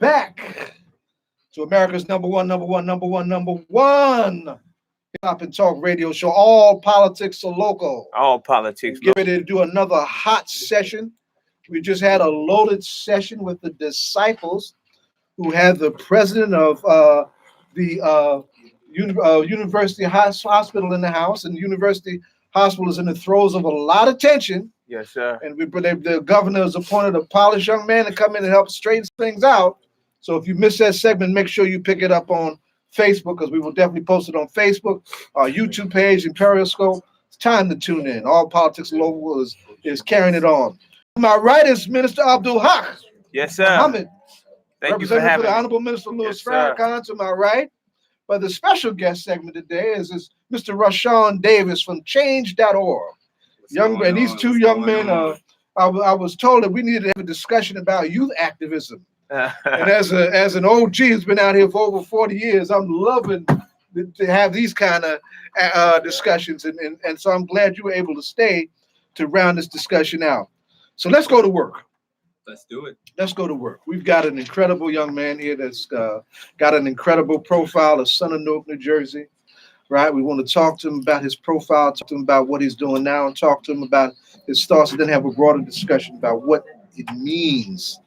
back to America's number one hip-hop and talk radio show. All politics are local. All politics. Get ready to do another hot session. We just had a loaded session with the disciples who had the president of the University Hospital in the house, and University Hospital is in the throes of a lot of tension. Yes, sir. And the governor has appointed a polished young man to come in and help straighten things out. So if you missed that segment, make sure you pick it up on Facebook, because we will definitely post it on Facebook, our YouTube page, and Periscope. It's time to tune in. All Politics Local is carrying it on. To my right is Minister Abdul Haq. Yes, sir. Muhammad. Thank you for having the me. Honorable Minister Louis Yes, Farrakhan to my right. But the special guest segment today is Mr. Rashawn Davis from Change.org. And these two young men, I was told that we needed to have a discussion about youth activism. And as an OG who's been out here for over 40 years, I'm loving to have these kind of discussions. And so I'm glad you were able to stay to round this discussion out. So let's go to work. Let's do it. Let's go to work. We've got an incredible young man here that's got an incredible profile, a son of Newark, New Jersey, right? We want to talk to him about his profile, talk to him about what he's doing now, and talk to him about his thoughts, and then have a broader discussion about what it means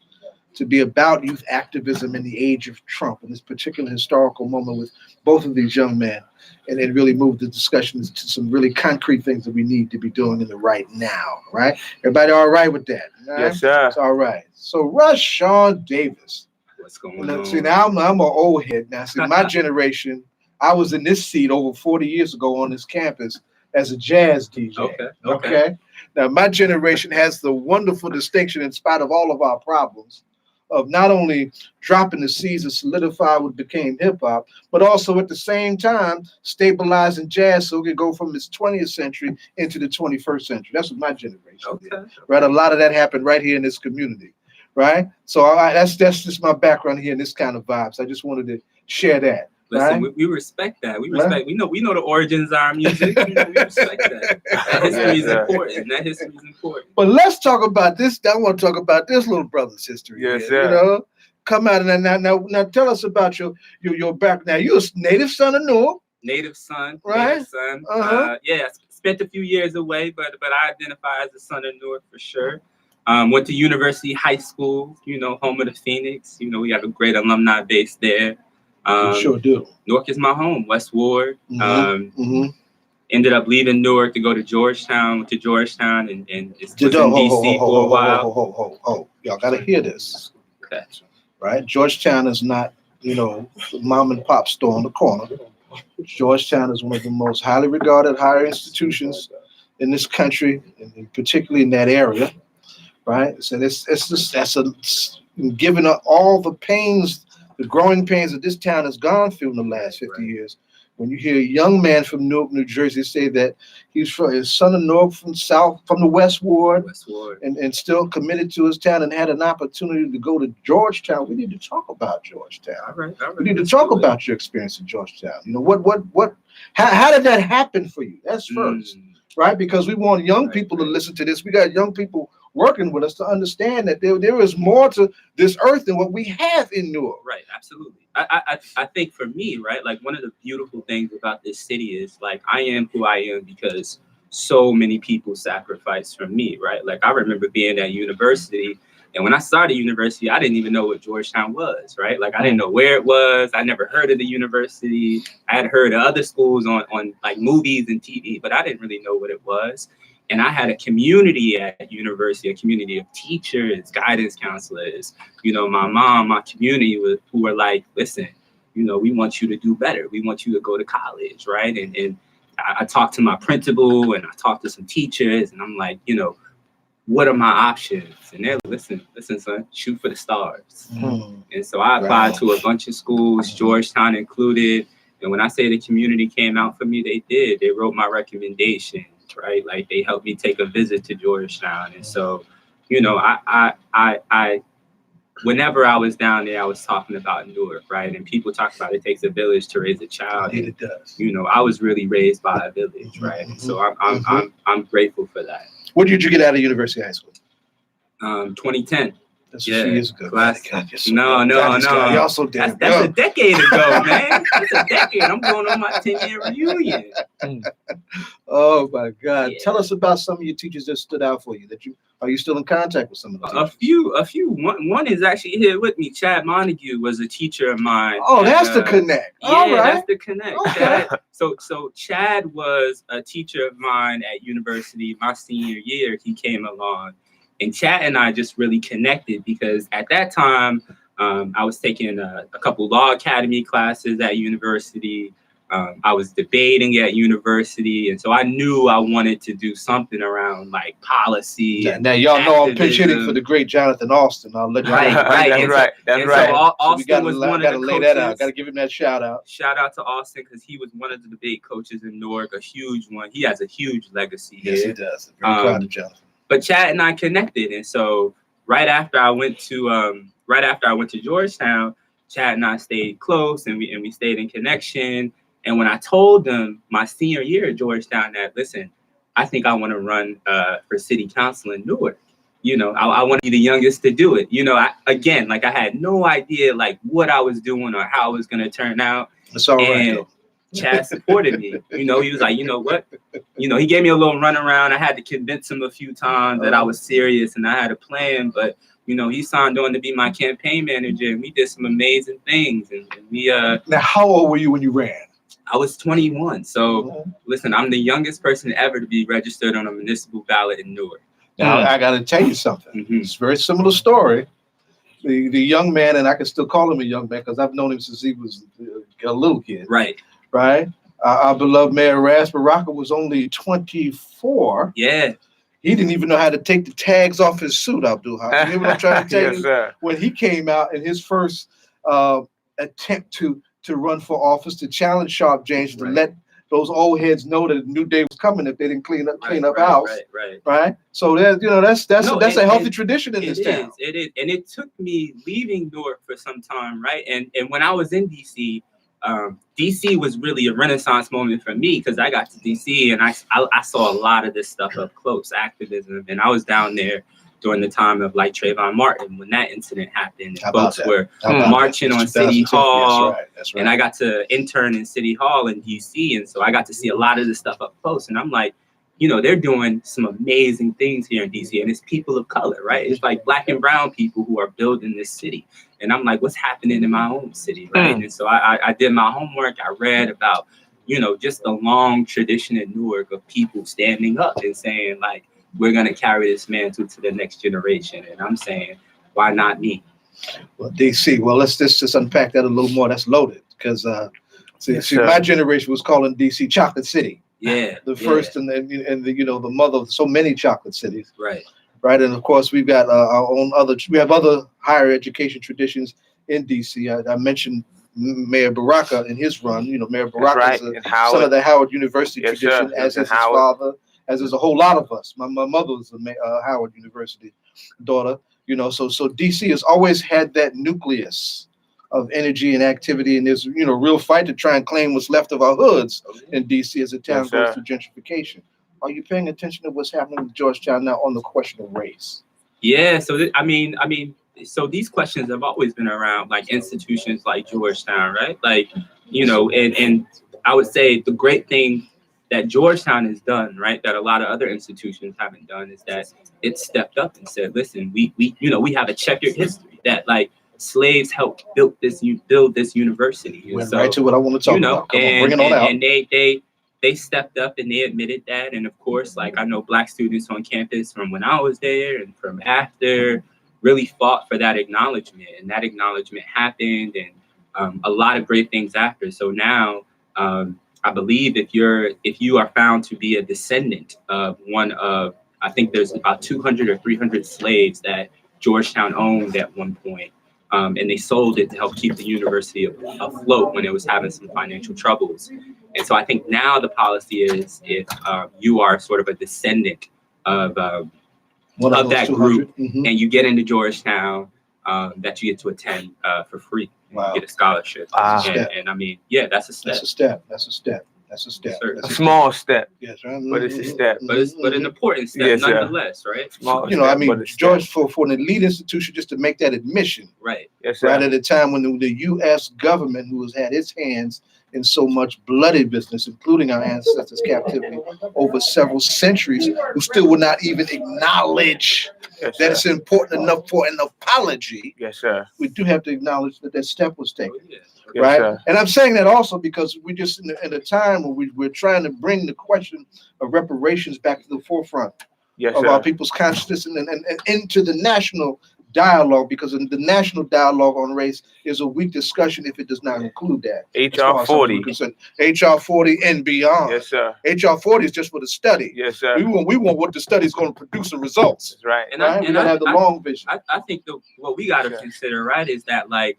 to be about youth activism in the age of Trump, in this particular historical moment with both of these young men. And it really moved the discussion to some really concrete things that we need to be doing in the right now, right? Everybody all right with that? Right? Yes, sir. It's all right. So Rashawn Davis. What's going on? See, now I'm an old head. Now, see, my generation, I was in this seat over 40 years ago on this campus as a jazz DJ. Okay. Now, my generation has the wonderful distinction, in spite of all of our problems, of not only dropping the seeds and solidify what became hip-hop, but also at the same time stabilizing jazz so it could go from its 20th century into the 21st century. That's what my generation did, right? A lot of that happened right here in this community, right? So that's just my background here in this kind of vibes. I just wanted to share that. Listen, right? we respect that. We respect. We know the origins of our music. We respect that. That history is important. That history is important. But let's talk about this. I want to talk about this little brother's history. Yes, here, sir. Come out and now tell us about your background. Now, you're a native son of Newark. Native son, right? Native son. Yeah, spent a few years away, but I identify as a son of Newark for sure. Went to University High School. Home of the Phoenix. We have a great alumni base there. Sure do. Newark is my home, West Ward. Ended up leaving Newark to go to Georgetown. Went to Georgetown and was in DC for a while. Y'all got to hear this. Okay. Right? Georgetown is not, mom and pop store on the corner. Georgetown is one of the most highly regarded higher institutions in this country, and particularly in that area. Right? So given all the pains, the growing pains that this town has gone through in the last 50 years. When you hear a young man from Newark, New Jersey say that he's his son of Newark from the West Ward, and still committed to his town and had an opportunity to go to Georgetown, we need to talk about Georgetown. All right. We need to talk about your experience in Georgetown. How did that happen for you? That's first, right? Because we want young people to listen to this. We got young people working with us to understand that there is more to this earth than what we have in Newark. Right, absolutely. I think for me, right, like one of the beautiful things about this city is like I am who I am because so many people sacrificed for me, right? Like I remember being at university, and when I started university, I didn't even know what Georgetown was, right? Like I didn't know where it was. I never heard of the university. I had heard of other schools on like movies and TV, but I didn't really know what it was. And I had a community at university, a community of teachers, guidance counselors, my mom, my community who were like, listen, we want you to do better. We want you to go to college, right? And I talked to my principal and I talked to some teachers and I'm like, what are my options? And they're listen, son, shoot for the stars. And so I applied to a bunch of schools, Georgetown included. And when I say the community came out for me, they did. They wrote my recommendation. Right, like they helped me take a visit to Georgetown, and so, I whenever I was down there, I was talking about Newark, right? And people talk about it takes a village to raise a child. And it does. I was really raised by a village, right? And so I'm grateful for that. What did you get out of University High School? 2010. That's a few years ago. God, no. Y'all so damn that's a decade ago, man. That's a decade. I'm going on my 10-year reunion. Oh my God! Yeah. Tell us about some of your teachers that stood out for you. Are you still in contact with some of the teachers? A few. One is actually here with me. Chad Montague was a teacher of mine. Oh, that's the connect. Yeah, all right. That's the connect. Okay. So Chad was a teacher of mine at university. My senior year, he came along, and Chad and I just really connected because at that time, I was taking a couple law academy classes at university. I was debating at university, and so I knew I wanted to do something around like policy. Now y'all know I'm pinch hitting for the great Jonathan Austin. I'll let you know. That's right. So Austin was one of the coaches. That out. Got to give him that shout out. Shout out to Austin because he was one of the debate coaches in Newark, a huge one. He has a huge legacy here. Yes, he does. Very proud of Jonathan. But Chad and I connected, and so right after I went to Georgetown, Chad and I stayed close, and we stayed in connection. And when I told them my senior year at Georgetown that, listen, I think I want to run for city council in Newark. You know, I want to be the youngest to do it. You know, I had no idea like what I was doing or how it was going to turn out. That's all right. And Chad supported me. You know, he was like, you know what? You know, he gave me a little run around. I had to convince him a few times that I was serious and I had a plan. But, you know, he signed on to be my campaign manager, and we did some amazing things. And we Now, how old were you when you ran? I was 21. So, listen, I'm the youngest person ever to be registered on a municipal ballot in Newark. Now, I got to tell you something. It's a very similar story. The young man, and I can still call him a young man because I've known him since he was a little kid. Right. Our beloved Mayor Rashawn Baraka was only 24. Yeah. He didn't even know how to take the tags off his suit, Abdul. You hear what I'm trying to tell you? Sir. When he came out in his first attempt to run for office, to challenge Sharp James, to let those old heads know that a new day was coming if they didn't clean up house. Right. So that's a healthy tradition in this town. It is. And it took me leaving Newark for some time, right? And when I was in DC, DC was really a renaissance moment for me because I got to DC and I saw a lot of this stuff up close, activism, and I was down there during the time of like Trayvon Martin when that incident happened. And folks were marching on City Hall. That's right. And I got to intern in City Hall in DC, and so I got to see a lot of this stuff up close. And I'm like, you know, they're doing some amazing things here in DC, and it's people of color, right? It's like Black and brown people who are building this city. And I'm like, what's happening in my own city, right? And so I did my homework. I read about, you know, just the long tradition in Newark of people standing up and saying, like, we're going to carry this mantle to the next generation. And I'm saying, why not me? Well, DC, let's just unpack that a little more. That's loaded because, my generation was calling DC Chocolate City. Yeah. The first and the mother of so many chocolate cities. Right. And of course, we've got we have other higher education traditions in DC. I mentioned Mayor Baraka in his run. You know, Mayor Baraka is a son of the Howard University tradition, as is his father, as is a whole lot of us. My mother was a Howard University daughter. You know, so DC has always had that nucleus of energy and activity, and there's real fight to try and claim what's left of our hoods in DC as the town goes through gentrification. Are you paying attention to what's happening with Georgetown now on the question of race? Yeah, so so these questions have always been around, like institutions like Georgetown, right? Like, and I would say the great thing that Georgetown has done, right, that a lot of other institutions haven't done, is that it stepped up and said, listen, we have a checkered history that like slaves helped build this university. Went right to what I want to talk about. Come on, bring it on out. And they stepped up and they admitted that. And of course, like I know Black students on campus from when I was there and from after really fought for that acknowledgement, and that acknowledgement happened, and a lot of great things after. So now I believe if you are found to be a descendant of one of, I think there's about 200 or 300 slaves that Georgetown owned at one point. And they sold it to help keep the university afloat when it was having some financial troubles. And so I think now the policy is if you are sort of a descendant of that group and you get into Georgetown, that you get to attend for free. Wow. You get a scholarship. And I mean, yeah, that's a step. That's a step. That's a step. Sure. That's A small step, Yes, right. but it's a step. But an important step, Yes, sir. nonetheless, right? Small You know, I step, mean, but a step. George, for an elite institution just to make that admission, Right. Yes, sir. right at a time when the U.S. government, who has had its hands in so much bloody business, including our ancestors' captivity over several centuries, who still will not even acknowledge Yes, that sir. it's important enough for an apology. Yes, sir. We do have to acknowledge that that step was taken. Yeah. Yes, Right. sir. And I'm saying that also because we just in a time where we're trying to bring the question of reparations back to the forefront Yes, of our sir. people's consciousness and into the national dialogue, because in the national dialogue on race is a weak discussion if it does not include that. As far HR as I'm 40. concerned. HR 40 and beyond. Yes, sir. HR 40 is just for the study. Yes, sir. We want what the study is going to produce in results. That's right. And Right? We gotta have the long vision. I think what we got to Sure. consider, right, is that like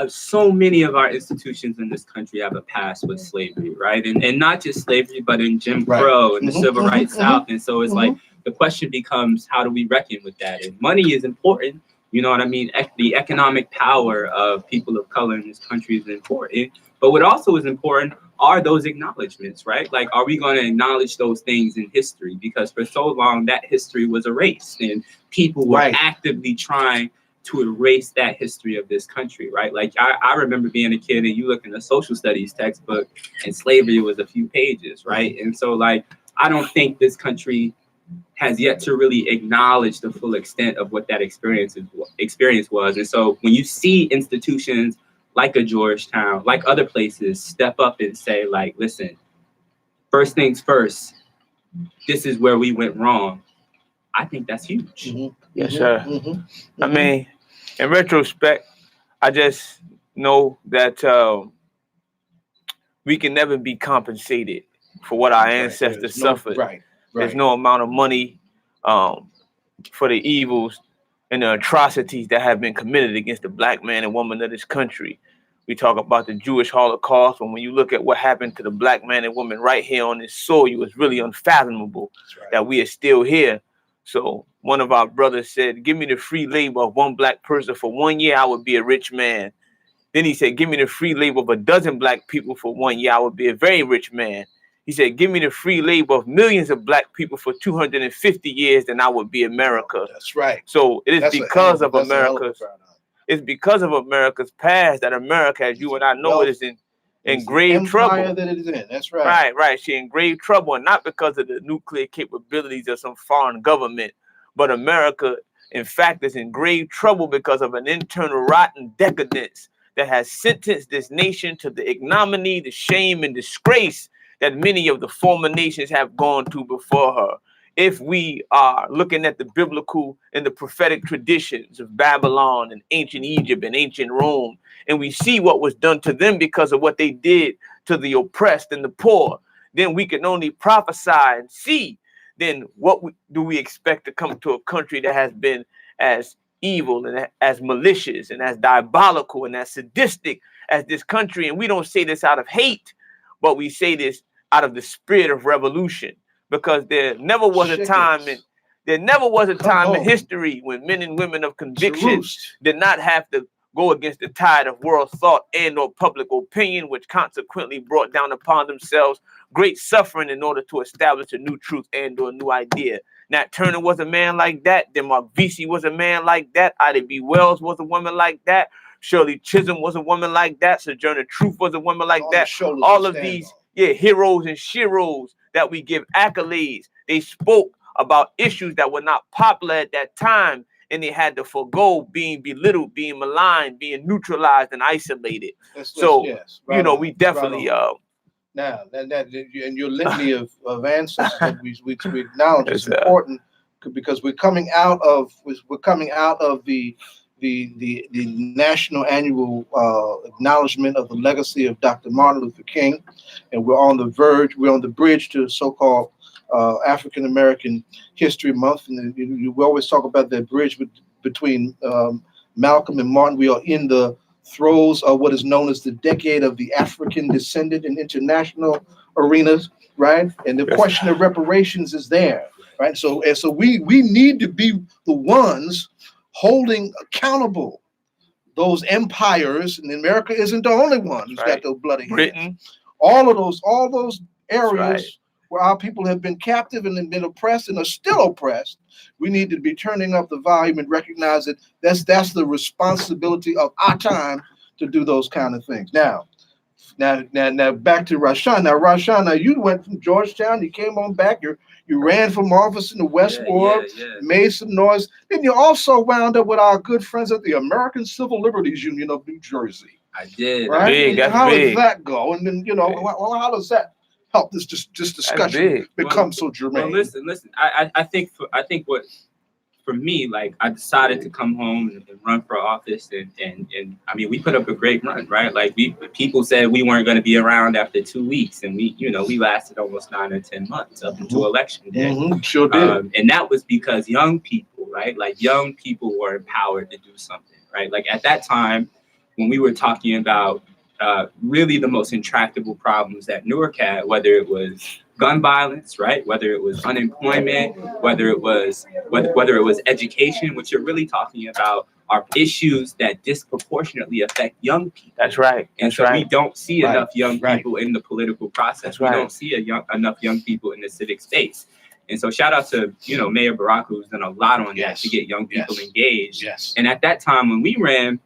so many of our institutions in this country have a past with slavery, right? And not just slavery, but in Jim Crow and the Civil Rights South. And so it's like the question becomes, how do we reckon with that? And money is important. You know what I mean? The economic power of people of color in this country is important. But what also is important are those acknowledgments, right? Like, are we going to acknowledge those things in history? Because for so long, that history was erased and people were actively trying to erase that history of this country, right? Like, I remember being a kid and you look in a social studies textbook and slavery was a few pages, right? And so, like, I don't think this country has yet to really acknowledge the full extent of what that experience was. And so when you see institutions like a Georgetown, like other places, step up and say, like, listen, first things first, this is where we went wrong, I think that's huge. Yes, sir. I mean, in retrospect, I just know that we can never be compensated for what our ancestors suffered. There's no amount of money for the evils and the atrocities that have been committed against the black man and woman of this country. We talk about the Jewish Holocaust, and when you look at what happened to the black man and woman right here on this soil, it's really unfathomable that we are still here. So one of our brothers said, give me the free labor of one black person for 1 year, I would be a rich man. Then he said, give me the free labor of a dozen black people for 1 year, I would be a very rich man. He said, give me the free labor of millions of black people for 250 years, then I would be America. That's right. So it is because of America's, it's because of America's past that America, as you and I know, it is in grave trouble. That it is in. That's right. Right. She in grave trouble, and not because of the nuclear capabilities of some foreign government, but America, in fact, is in grave trouble because of an internal rotten decadence that has sentenced this nation to the ignominy, the shame, and disgrace that many of the former nations have gone to before her. If we are looking at the biblical and the prophetic traditions of Babylon and ancient Egypt and ancient Rome, and we see what was done to them because of what they did to the oppressed and the poor, then we can only prophesy and see then what do we expect to come to a country that has been as evil and as malicious and as diabolical and as sadistic as this country. And we don't say this out of hate, but we say this out of the spirit of revolution, because there never was a time in history when men and women of conviction did not have to go against the tide of world thought and or public opinion, which consequently brought down upon themselves great suffering in order to establish a new truth and or a new idea. Nat Turner was a man like that. Denmark Vesey was a man like that. Ida B. Wells was a woman like that. Shirley Chisholm was a woman like that. Sojourner Truth was a woman like that. All of these heroes and sheroes that we give accolades, they spoke about issues that were not popular at that time, and they had to forego being belittled, being maligned, being neutralized and isolated. We definitely now that and your litany of ancestors that we acknowledge is important, because we're coming out of the national annual acknowledgement of the legacy of Dr. Martin Luther King, and we're on the bridge to so-called African American History Month, and we always talk about that bridge between Malcolm and Martin. We are in the throes of what is known as the decade of the African descendant in international arenas, right? And the question of reparations is there, right? So we need to be the ones holding accountable those empires, and America isn't the only one who's got those bloody hands. all those areas right. where our people have been captive and been oppressed and are still oppressed. We need to be turning up the volume and recognize that that's the responsibility of our time to do those kind of things. Now back to Rashawn. Now Rashawn, you went from Georgetown, you came on back, you ran from office in the West Ward, made some noise. Then you also wound up with our good friends at the American Civil Liberties Union of New Jersey. I did. Right? Big, that's how big. does that go? And then how does that help this discussion become so germane? Well, listen. I think what for me, like I decided to come home and run for office, and I mean we put up a great run, right? Like people said we weren't going to be around after 2 weeks, and we lasted almost 9 or 10 months up until election day. Sure did. And that was because young people, right? Like young people were empowered to do something, right? Like at that time, when we were talking about really the most intractable problems that Newark had, whether it was gun violence, right? Whether it was unemployment, whether it was education, what you're really talking about are issues that disproportionately affect young people. That's right. And so we don't see enough young people in the political process. We don't see enough young people in the civic space. And so shout out to, Mayor Barack, who's done a lot on that to get young people engaged. Yes. And at that time when we ran,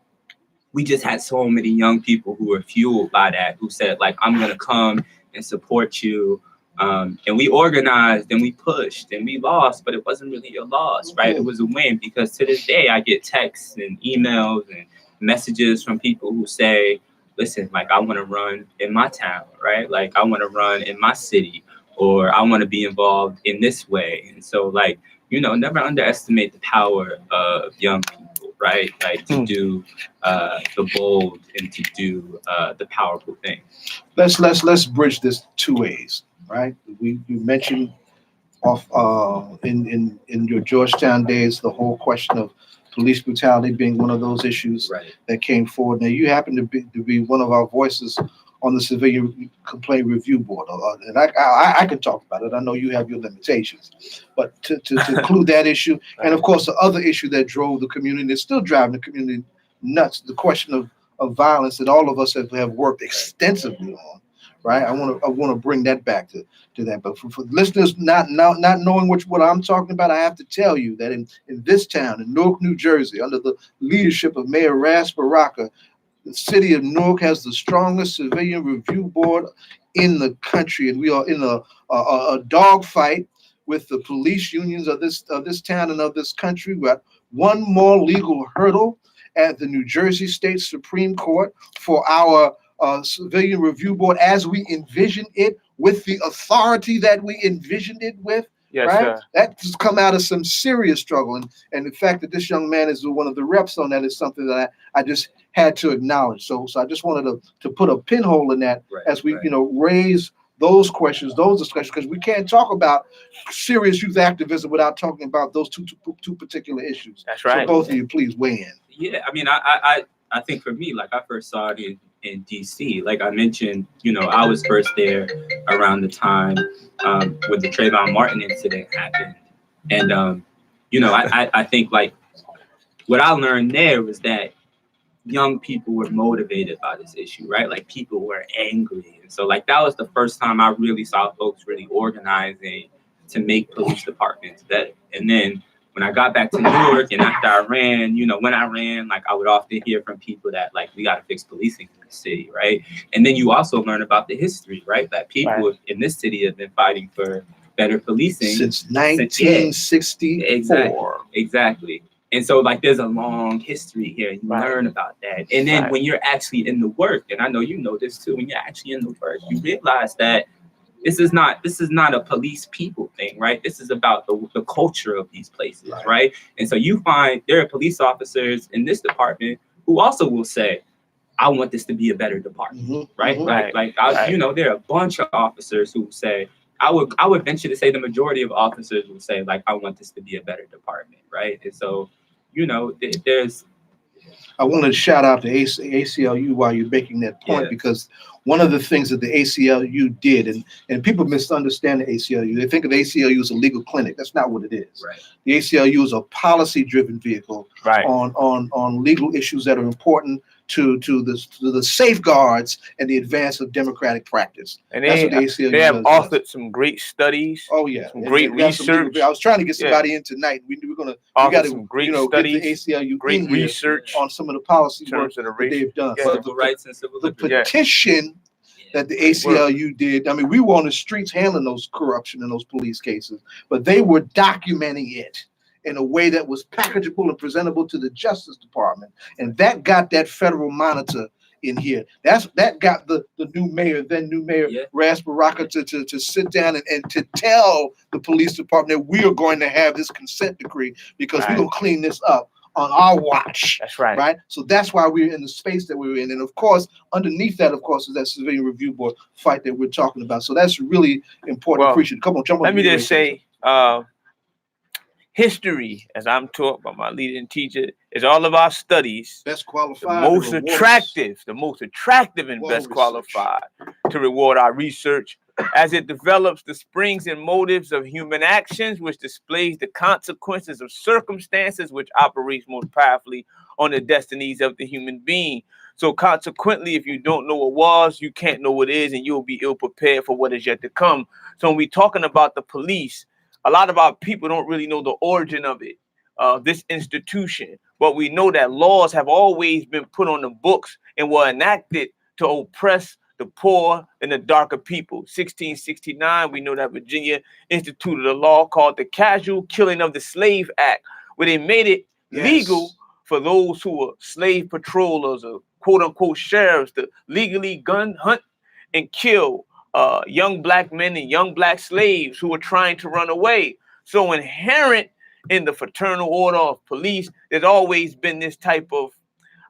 we just had so many young people who were fueled by that, who said, like, I'm going to come and support you. And we organized and we pushed and we lost, but it wasn't really a loss, right? It was a win, because to this day, I get texts and emails and messages from people who say, listen, like, I want to run in my town, right? Like, I want to run in my city, or I want to be involved in this way. And so, like, never underestimate the power of young people, right? Like to do the bold and to do the powerful thing. Let's bridge this 2 ways. Right, you mentioned in your Georgetown days the whole question of police brutality being one of those issues that came forward. Now you happen to be one of our voices on the Civilian Complaint Review Board, and I can talk about it. I know you have your limitations, but to include that issue, and of course the other issue that drove the community, that's still driving the community nuts, the question of violence that all of us have worked extensively on. Right, I want to bring that back to that. But for listeners not knowing what I'm talking about, I have to tell you that in this town, in Newark, New Jersey, under the leadership of Mayor Ras Baraka, the city of Newark has the strongest civilian review board in the country, and we are in a dogfight with the police unions of this town and of this country. We got one more legal hurdle at the New Jersey State Supreme Court for our civilian review board as we envisioned it, with the authority that we envisioned it with. Yes, right? Sir. That's come out of some serious struggle. And the fact that this young man is one of the reps on that is something that I just had to acknowledge. So I just wanted to put a pinhole in that as we, raise those questions, those discussions, because we can't talk about serious youth activism without talking about those two particular issues. That's right. So both of you, please weigh in. Yeah, I mean, I think for me, like, I first saw it in DC. Like I mentioned, I was first there around the time when the Trayvon Martin incident happened. And, I think, like, what I learned there was that young people were motivated by this issue, right? Like, people were angry. And so, like, that was the first time I really saw folks really organizing to make police departments better. And then when I got back to Newark and after I ran, when I ran, like, I would often hear from people that, like, we got to fix policing in the city, right? And then you also learn about the history, right? That people in this city have been fighting for better policing since 1964. Exactly. And so, like, there's a long history here. You learn about that. And then when you're actually in the work, and I know you know this too, when you're actually in the work, you realize that this is not a police people thing, right? This is about the culture of these places, right? And so you find there are police officers in this department who also will say, I want this to be a better department, right? There are a bunch of officers who say, I would venture to say the majority of officers will say, like, I want this to be a better department, right? And so, there's I wanted to shout out to ACLU while you're making that point, because one of the things that the ACLU did, and people misunderstand the ACLU. They think of the ACLU as a legal clinic. That's not what it is. Right. The ACLU is a policy-driven vehicle on legal issues that are important to the safeguards and the advance of democratic practice. And that's what the ACLU they have does. authored some great studies. Oh yeah, some great research. I was trying to get somebody in tonight. We got to some great studies, get the ACLU great in research on some of the policy work that they've done. Civil rights and civil liberties. The petition that the ACLU did. I mean, we were on the streets handling those corruption in those police cases, but they were documenting it in a way that was packageable and presentable to the Justice Department, and that got that federal monitor in here. That got the new mayor, Ras Baraka, to sit down and to tell the police department that we are going to have this consent decree because we're gonna clean this up on our watch. That's right. Right. So that's why we're in the space that we're in, and of course, underneath that, of course, is that civilian review board fight that we're talking about. So that's really important. Well, Appreciate it. Come on, jump on. Let me just say. History, as I'm taught by my leading teacher, is all of our studies. Best qualified, the most attractive and best qualified to reward our research as it develops the springs and motives of human actions, which displays the consequences of circumstances, which operates most powerfully on the destinies of the human being. So consequently, if you don't know what was, you can't know what is, and you'll be ill prepared for what is yet to come. So when we're talking about the police, a lot of our people don't really know the origin of it, this institution. But we know that laws have always been put on the books and were enacted to oppress the poor and the darker people. 1669, we know that Virginia instituted a law called the Casual Killing of the Slave Act, where they made it legal for those who were slave patrollers or quote unquote sheriffs to legally gun, hunt, and kill young black men and young black slaves who were trying to run away. So inherent in the fraternal order of police, there's always been this type of,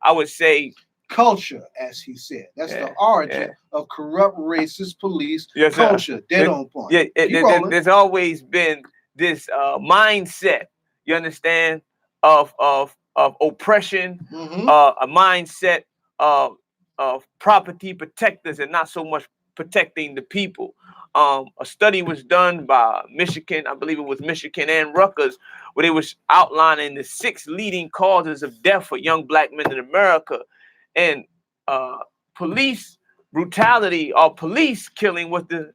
I would say, culture, as he said. That's the origin of corrupt, racist police culture. Dead on point. There's always been this mindset, you understand, of oppression, a mindset of property protectors and not so much protecting the people. A study was done by Michigan, I believe it was Michigan and Rutgers, where they was outlining the 6 leading causes of death for young black men in America. And police brutality or police killing was the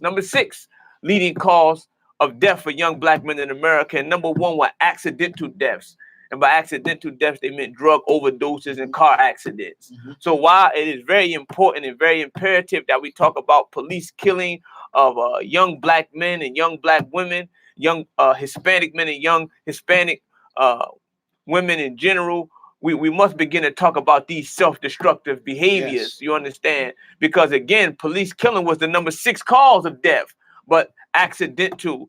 number 6 leading cause of death for young black men in America. And number 1 were accidental deaths. And by accidental deaths, they meant drug overdoses and car accidents. So while it is very important and very imperative that we talk about police killing of young black men and young black women, young Hispanic men and young Hispanic women in general, we must begin to talk about these self-destructive behaviors, you understand? Because again, police killing was the number 6 cause of death, but accidental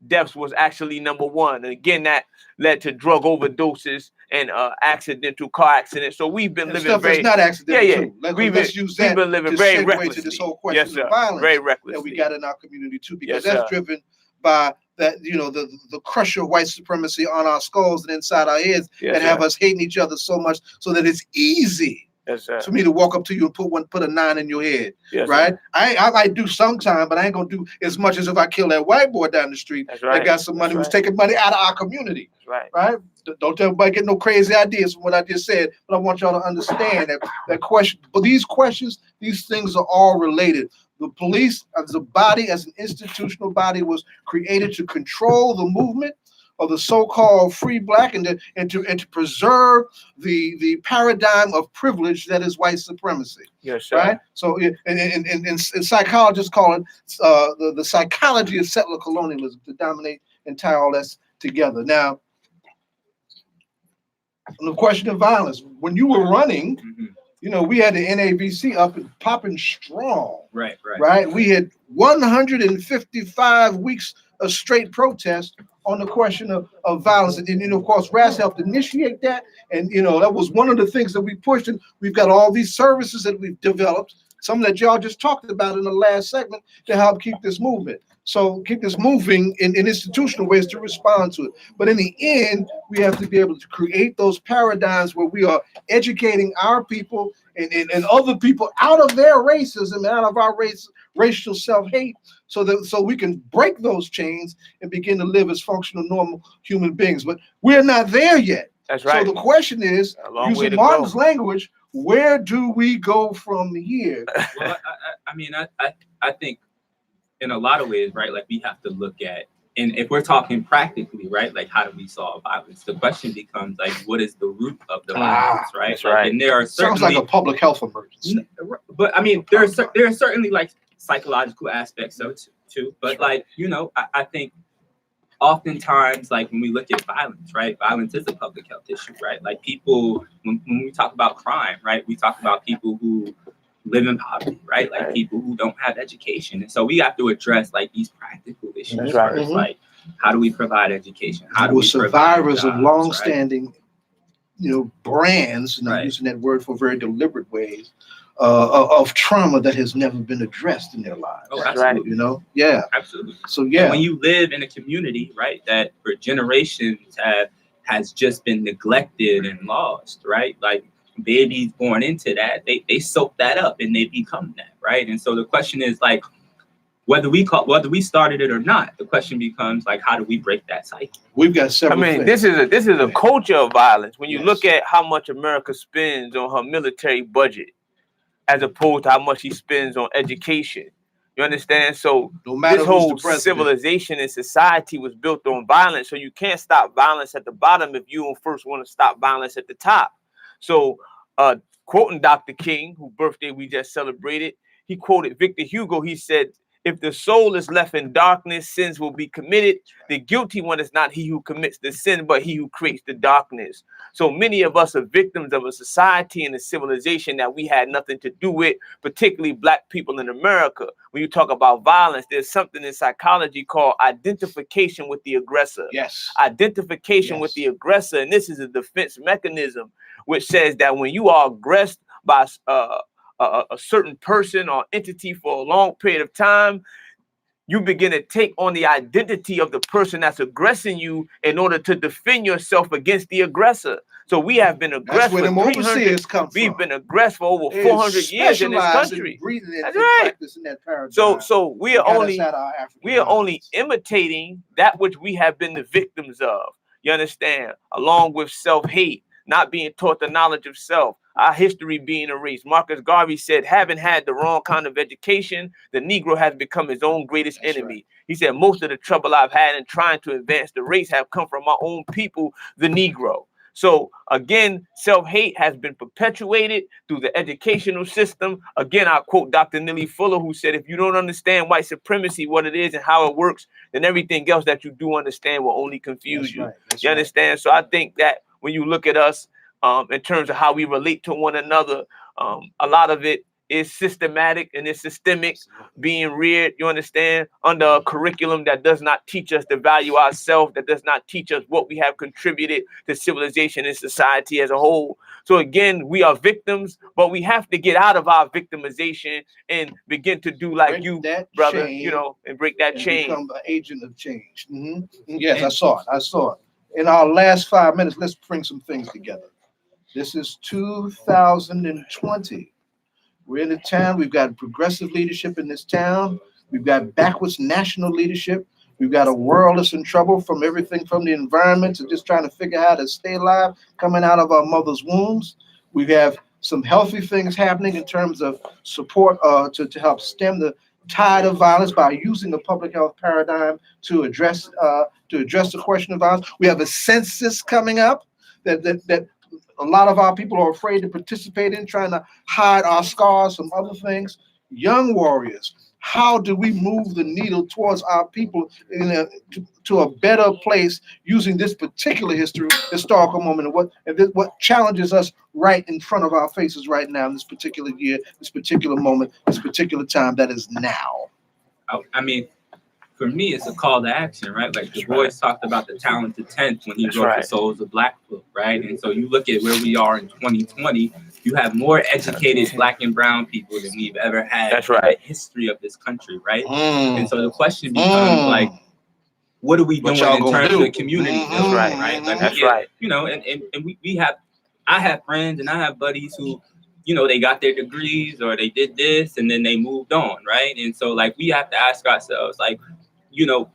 deaths was actually number 1. And again, that led to drug overdoses and accidental car accidents. So we've been living stuff very, that's not accidental. Let's use that. We've been living very recklessly. To this whole question of violence very recklessly that we got in our community too, because that's driven by that, the crusher of white supremacy on our skulls and inside our heads that have us hating each other so much so that it's easy for me to walk up to you and put a 9 in your head, right? I might do sometime, but I ain't gonna do as much as if I kill that white boy down the street that got some money, who's taking money out of our community. Right? Don't tell everybody get no crazy ideas from what I just said, but I want y'all to understand that question. But these questions, these things are all related. The police as a body, as an institutional body, was created to control the movement of the so-called free black and to preserve the paradigm of privilege that is white supremacy. Right? So and psychologists call it the psychology of settler colonialism, to dominate and tie all that together. Now, on the question of violence, when you were running, we had the NABC up and popping strong. Right. We had 155 weeks of straight protest on the question of violence. And of course, Ras helped initiate that. And, that was one of the things that we pushed. And we've got all these services that we've developed some that y'all just talked about in the last segment to help keep this movement. So keep this moving in institutional ways to respond to it. But in the end, we have to be able to create those paradigms where we are educating our people and other people out of their racism, out of our racial self-hate, so we can break those chains and begin to live as functional, normal human beings. But we're not there yet. That's right. So the question is, using Martin's language, where do we go from here? Well, I think in a lot of ways, right? Like we have to look at, and if we're talking practically, right? Like how do we solve violence? The question becomes like, what is the root of the violence, right? That's right. And there are sounds like a public health emergency. But I mean, there are certainly like psychological aspects of it too. But like, you know, I think oftentimes, like when we look at violence, right? Violence is a public health issue, right? Like people, when we talk about crime, right? We talk about people who live in poverty, right? Like people who don't have education. And so we have to address like these practical issues first. Like, how do we provide education? How do we survivors provide jobs, of long-standing, brands, and I'm using that word for very deliberate ways, of trauma that has never been addressed in their lives. Oh, absolutely. Yeah. Absolutely. So yeah. And when you live in a community, right, that for generations has just been neglected and lost, right? Like babies born into that, they soak that up and they become that, right? And so the question is like, whether we started it or not, the question becomes like, how do we break that cycle? We've got several. This is a culture of violence. When you look at how much America spends on her military budget, as opposed to how much he spends on education, you understand? So this whole civilization and society was built on violence. So you can't stop violence at the bottom if you don't first want to stop violence at the top. So, quoting Dr. King, whose birthday we just celebrated, he quoted Victor Hugo. He said, "If the soul is left in darkness, sins will be committed. The guilty one is not he who commits the sin, but he who creates the darkness." So many of us are victims of a society and a civilization that we had nothing to do with, particularly Black people in America. When you talk about violence, there's something in psychology called identification with the aggressor. Yes. Identification with the aggressor. And this is a defense mechanism, which says that when you are aggressed by a certain person or entity for a long period of time, you begin to take on the identity of the person that's aggressing you in order to defend yourself against the aggressor. So we have been aggressed for 300. We've been aggressed for over 400 years in this country. That's right. So we are only imitating that which we have been the victims of. You understand? Along with self-hate, not being taught the knowledge of self, our history being erased. Marcus Garvey said, having had the wrong kind of education, the Negro has become his own greatest enemy. Right. He said, most of the trouble I've had in trying to advance the race have come from my own people, the Negro. So again, self-hate has been perpetuated through the educational system. Again, I quote Dr. Nellie Fuller, who said, if you don't understand white supremacy, what it is and how it works, then everything else that you do understand will only confuse you. You understand? So I think that when you look at us, in terms of how we relate to one another, a lot of it is systematic and it's systemic, being reared, you understand, under a curriculum that does not teach us to value ourselves, that does not teach us what we have contributed to civilization and society as a whole. So again, we are victims, but we have to get out of our victimization and begin to do like you, brother, and break that chain. Become an agent of change. Yes, I saw it. In our last 5 minutes, let's bring some things together. This is 2020. We're in a town. We've got progressive leadership in this town. We've got backwards national leadership. We've got a world that's in trouble, from everything from the environment to just trying to figure out how to stay alive, coming out of our mother's wombs. We have some healthy things happening in terms of support to help stem the tide of violence by using the public health paradigm to address the question of violence. We have a census coming up that a lot of our people are afraid to participate in, trying to hide our scars from other things. Young warriors, how do we move the needle towards our people to a better place using this particular historical moment, and what challenges us right in front of our faces right now in this particular year, this particular moment, this particular time that is now? I mean, for me, it's a call to action, right? Like Du Bois talked about the talented 10th when he wrote The Souls of Black Folk, right? And so you look at where we are in 2020, You have more educated Black and brown people than we've ever had That's right. in the history of this country, right? And so the question becomes like, what are we doing in terms of community building, right? Like That's right. You know, and we have, I have friends and I have buddies who, you know, they got their degrees or they did this and then they moved on, right? And so like we have to ask ourselves, like, you know,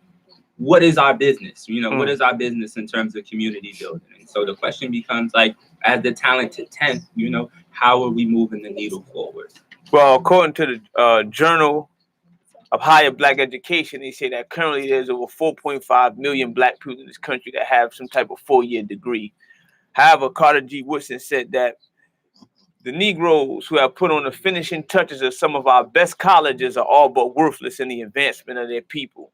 what is our business? You know, what is our business in terms of community building? And so the question becomes like, as the talented 10th, you know, how are we moving the needle forward? Well, according to the Journal of Higher Black Education, they say that currently there's over 4.5 million Black people in this country that have some type of 4-year degree. However, Carter G. Woodson said that the Negroes who have put on the finishing touches of some of our best colleges are all but worthless in the advancement of their people.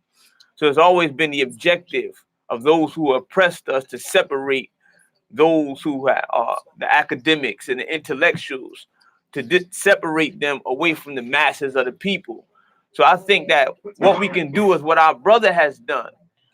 So it's always been the objective of those who oppressed us to separate those who are the academics and the intellectuals, to separate them away from the masses of the people. So I think that what we can do is what our brother has done.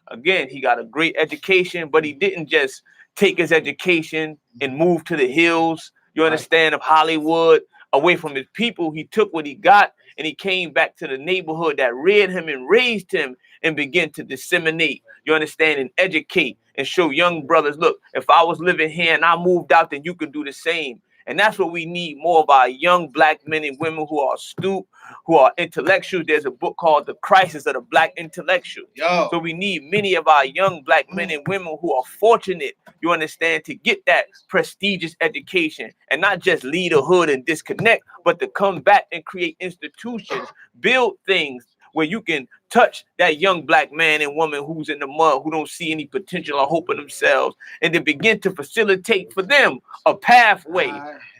Again, he got a great education, but he didn't just take his education and move to the hills, you understand, of Hollywood, away from his people. He took what he got and he came back to the neighborhood that reared him and raised him and began to disseminate, you understand, and educate and show young brothers, look, if I was living here and I moved out, then you could do the same. And that's what we need, more of our young Black men and women who are astute, who are intellectuals. There's a book called The Crisis of the Black Intellectual. So we need many of our young Black men and women who are fortunate, you understand, to get that prestigious education and not just lead a hood and disconnect, but to come back and create institutions, build things where you can touch that young Black man and woman who's in the mud, who don't see any potential or hope in themselves, and then begin to facilitate for them a pathway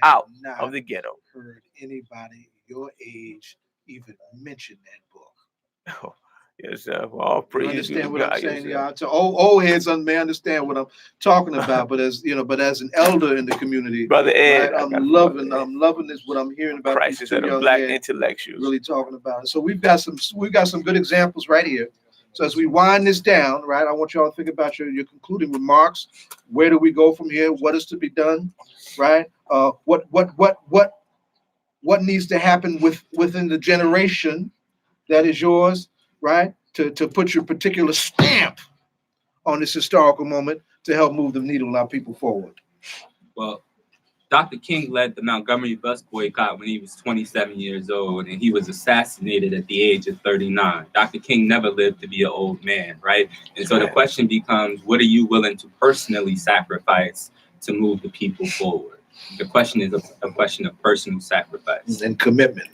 out of the ghetto. Heard anybody your age even mention that book? Oh, yes, sir. All praise. You understand what I'm saying, yes, y'all? So old heads may understand what I'm talking about, but as you know, but as an elder in the community, Brother Ed, right, I'm loving this. What I'm hearing about Crisis these two of the young Black men intellectuals. really talking about it. So we've got some good examples right here. So as we wind this down, right, I want y'all to think about your concluding remarks. Where do we go from here? What is to be done, right? What needs to happen within the generation that is yours, right? To put your particular stamp on this historical moment to help move the needle and our people forward. Well, Dr. King led the Montgomery bus boycott when he was 27 years old, and he was assassinated at the age of 39. Dr. King never lived to be an old man, right? And so the question becomes, what are you willing to personally sacrifice to move the people forward? The question is a question of personal sacrifice and commitment.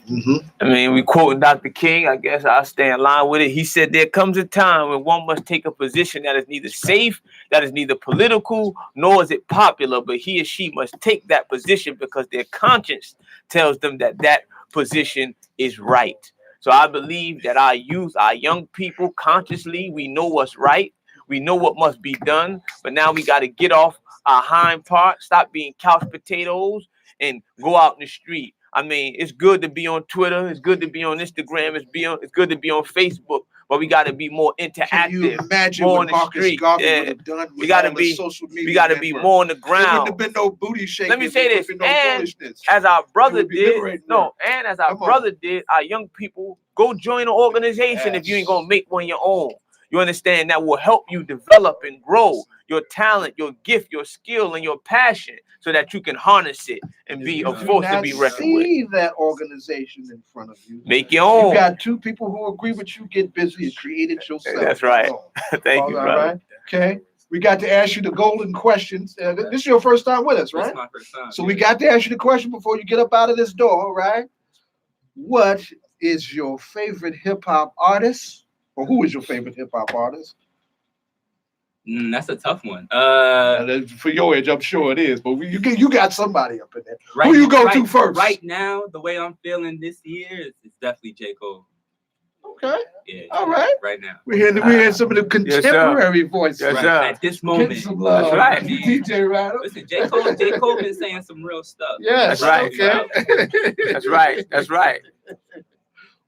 I mean, we quoting Dr. King. I guess I'll stay in line with it. He said, there comes a time when one must take a position that is neither safe, that is neither political, nor is it popular, but he or she must take that position because their conscience tells them that that position is right. So I believe that our youth, our young people, consciously, we know what's right. We know what must be done, but now we got to get off our hind part, stop being couch potatoes, and go out in the street. I mean, it's good to be on Twitter, it's good to be on Instagram, it's good to be on Facebook, but we got to be more interactive. Can you imagine more what on the Marcus street? Garvey would have done with we got to all be the social media? We got to be more on the ground. There wouldn't have been no booty shaking. Let me say this, no and as our brother did, and as our brother did, our young people, go join an organization if you ain't gonna make one your own. You understand? That will help you develop and grow your talent, your gift, your skill, and your passion so that you can harness it and be a force to be reckoned with. See that organization in front of you. Make your own. You got two people who agree with you, get busy and create it yourself. That's right. Thank you, brother. Right? Okay. We got to ask you the golden questions. This is your first time with us, right? This is my first time. So we got to ask you the question before you get up out of this door, right? What is your favorite hip-hop artist? Or who is your favorite hip-hop artist? That's a tough one. For your age, I'm sure it is. But you got somebody up in there. Who you go to first? Right now, the way I'm feeling this year is definitely J. Cole. Okay. Yeah. All right. Right now. We're hearing some of the contemporary voices. Yes, at this moment. Get some love. That's right. DJ Rattle. Listen, J. Cole been saying some real stuff. Yes. That's right. Okay. That's right. That's right.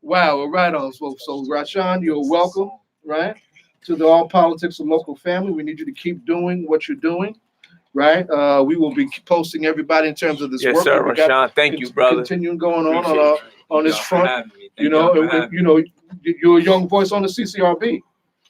Wow. Well, right on. So Rashawn, you're welcome, right, to the All Politics and Local family. We need you to keep doing what you're doing. right? We will be posting everybody in terms of this Yes, work. sir, that we got Rashawn. Thank you, brother. Continuing going on this Y'all for front. having me. Thank You know, y'all for having me. you're a young voice on the CCRB,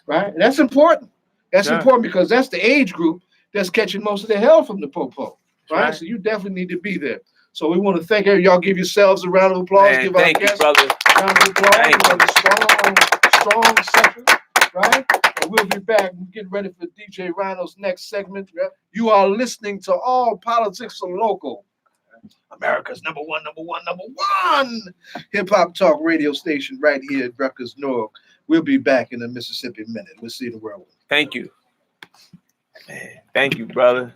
right? And that's important. That's important because that's the age group that's catching most of the hell from the popo, right? So you definitely need to be there. So we want to thank you. Y'all give yourselves a round of applause. Man, give our thank you, guests brother. a round of applause. Thank you. Strong session, right? And we'll be back. We're getting ready for DJ Rhino's next segment. You are listening to All Politics Are Local, America's number one hip hop talk radio station right here at Rutgers Newark. We'll be back in a Mississippi minute. We'll see you in the world. Thank you. Man, thank you, brother.